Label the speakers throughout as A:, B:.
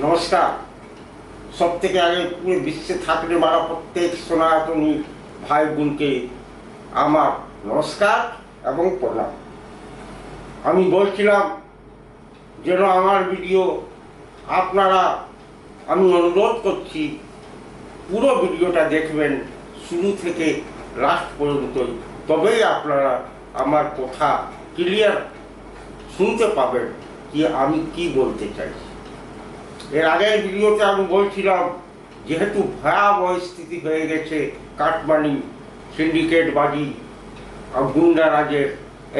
A: নমস্কার। সব থেকে আগে পুরো বিশ্বে থাকলে মারা প্রত্যেক সনাতনী ভাই বোনকে আমার নমস্কার এবং প্রণাম। আমি বলছিলাম যেন আমার ভিডিও আপনারা, আমি অনুরোধ করছি পুরো ভিডিওটা দেখবেন শুরু থেকে লাস্ট পর্যন্তই, তবেই আপনারা আমার কথা ক্লিয়ার শুনতে পাবেন যে আমি কি বলতে চাইছি। এর আগের ভিডিওতে আমি বলছিলাম যেহেতু ভয়াবহ স্থিতি হয়ে গেছে কাটমানি সিন্ডিকেটবাজি গুন্ডা রাজের,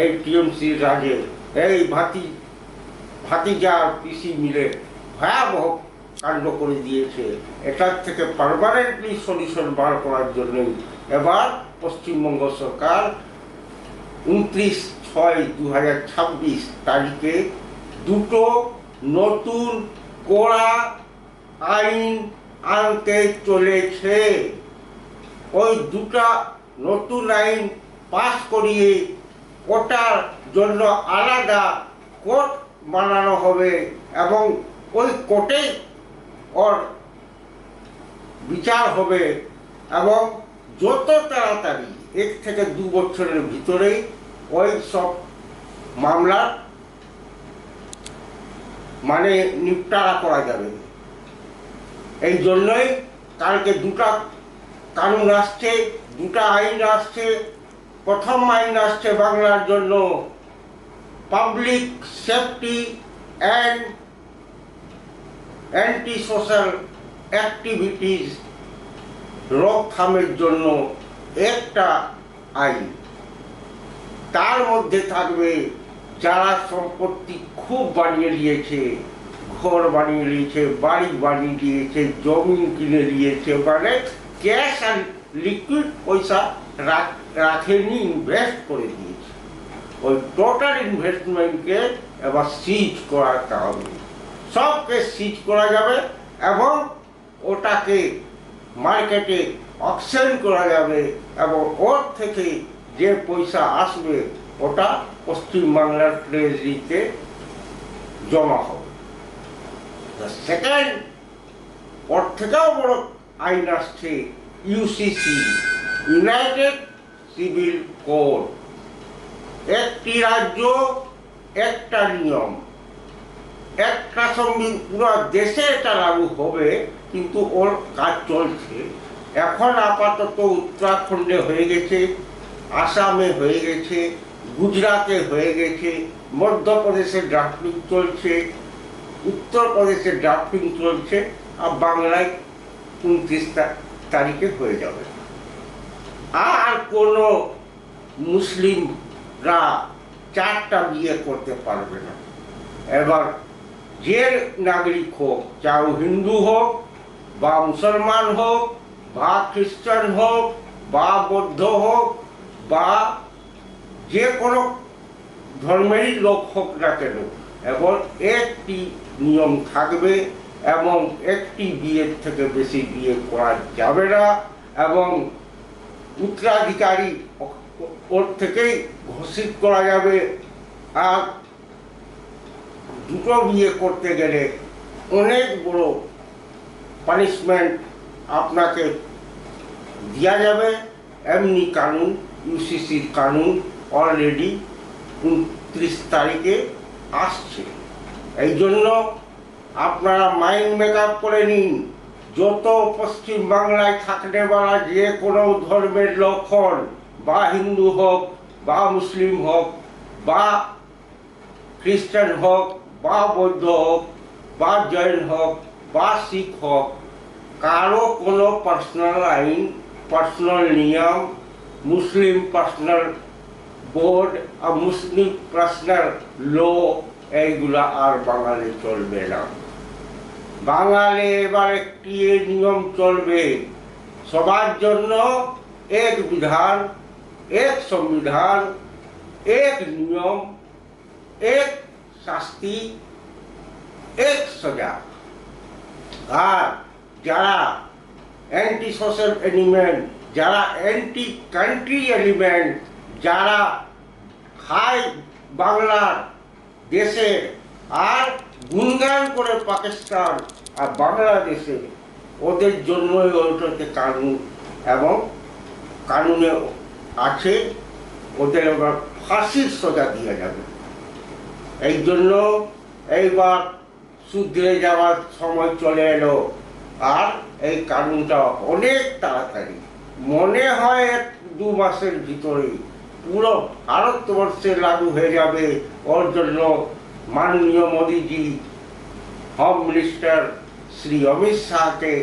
A: এই টিএমসির রাজের, এই ভাতিজার পিসি মিলে ভয়াবহ কাণ্ড করে দিয়েছে। এটার থেকে পার্মানেন্টলি সলিউশন বার করার জন্যই এবার পশ্চিমবঙ্গ সরকার 29/6/2026 তারিখে দুটো নতুন কড়া আইন আনতে চলেছে। ওই দুটা নতুন আইন পাস করিয়ে ওটার জন্য আলাদা কোর্ট বানানো হবে এবং ওই কোর্টেই ওর বিচার হবে এবং যত তাড়াতাড়ি 1 থেকে 2 বছরের ভিতরেই ওই সব মামলা নিপটারা করা যাবে। এই জন্যই কালকে দুটা কানুন আসছে, দুটা আইন আসছে। প্রথম আইন আসছে বাংলার জন্য public safety and anti social activities রোকথামের জন্য একটা আইন। তার মধ্যে থাকবে যারা সম্পত্তি খুব বানিয়ে নিয়েছে, ঘর বানিয়ে নিয়েছে, বাড়ি বানিয়ে দিয়েছে, জমি কিনে নিয়েছে, মানে ক্যাশ আর লিকুইড পয়সা রাখেনি, ইনভেস্ট করে দিয়েছে, ওই টোটাল ইনভেস্টমেন্টকে এবার সিজ করাতে হবে। সবকে সিজ করা যাবে এবং ওটাকে মার্কেটে অকশন করা যাবে এবং ওর থেকে যে পয়সা আসবে ওটা পশ্চিমবাংলার ট্রেজারিতে জমা হবে। সেকেন্ড, ওর থেকেও বড় আইন আসছে ইউসিসি, ইউনাইটেড সিভিল কোড। একটি রাজ্য একটা নিয়ম, একটা সঙ্গে পুরো দেশে এটা লাগু হবে, কিন্তু ওর কাজ চলছে। এখন আপাতত উত্তরাখণ্ডে হয়ে গেছে, আসামে হয়ে গেছে, গুজরাটে হয়ে গেছে, মধ্যপ্রদেশে ড্রাফটিং চলছে, উত্তরপ্রদেশে ড্রাফটিং চলছে, আর বাংলায় 29 তারিখে হয়ে যাবে। আর কোনো মুসলিমরা 4টা বিয়ে করতে পারবে না। এবার যে নাগরিক হোক, চাও হিন্দু হোক বা মুসলমান হোক বা খ্রিস্টান হোক বা বৌদ্ধ হোক বা যে কোনো ধর্মেরই লোক হোক না কেন, এবং একটি নিয়ম থাকবে এবং একটি বিয়ের থেকে বেশি বিয়ে করা যাবে না এবং উত্তরাধিকারী ওর থেকেই ঘোষিত করা যাবে। আর দুটো বিয়ে করতে গেলে অনেক বড় পানিশমেন্ট আপনাকে দেওয়া যাবে। এমনি কানুন, ইউসিসির কানুন অলরেডি 29 তারিখে আসছে। এই জন্য আপনারা মাইন্ড মেকআপ করে নিন। যত পশ্চিমবাংলায় থাকতে পারা যে কোনো ধর্মের লোক হন, বা হিন্দু হোক বা মুসলিম হোক বা খ্রিস্টান হোক বা বৌদ্ধ হোক বা জৈন হোক বা শিখ হোক, কারো কোনো পার্সোনাল আইন, পার্সোনাল নিয়ম, মুসলিম পার্সোনাল বোর্ড আর মুসলিম পার্সোনাল ল, এইগুলা আর বাঙালি চলবে না। বাঙালি এবার একটি নিয়ম চলবে, সবার জন্য এক বিধান, এক সংবিধান, এক নিয়ম, এক শাস্তি, এক সজা। আর যারা অ্যান্টি সোশ্যাল এলিমেন্ট, যারা অ্যান্টি কান্ট্রি এলিমেন্ট, যারা খায় বাংলার দেশে আর গুণগান করে পাকিস্তান আর বাংলাদেশে ওদের জন্যই ওইটাতে কানুন, এবং কানুনে আছে ওদের এবার ফাঁসির সজা দিয়ে যাবে। এই জন্য এইবার শুধরে যাওয়ার সময় চলে এলো, আর এই কানুনটা অনেক তাড়াতাড়ি, মনে হয় 1-2 মাসের ভিতরেই পুরো ভারতবর্ষে লাগু হয়ে যাবে। ওর জন্য মাননীয় মোদীজি হোম মিনিস্টার শ্রী অমিত শাহকে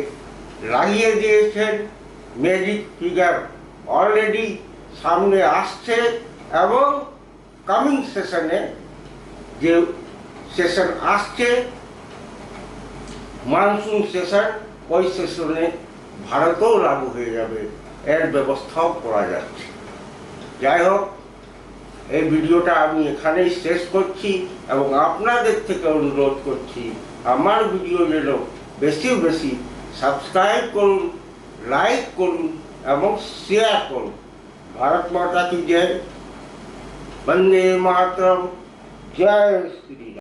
A: লাগিয়ে দিয়েছেন। ম্যাজিক ফিগার অলরেডি সামনে আসছে, এবং কামিং সেশনে যে সেশন আসছে মনসুন সেশন, ওই সেশনে ভারতেও লাগু হয়ে যাবে, এর ব্যবস্থাও করা যাচ্ছে। যাই হোক, এই ভিডিওটা আমি এখানেই শেষ করছি, এবং আপনাদের থেকে অনুরোধ করছি আমার ভিডিও যেন বেশি বেশি সাবস্ক্রাইব করুন, লাইক করুন এবং শেয়ার করুন। ভারত মাতা কি জয়, বন্দে মাতরম, জয় শ্রী।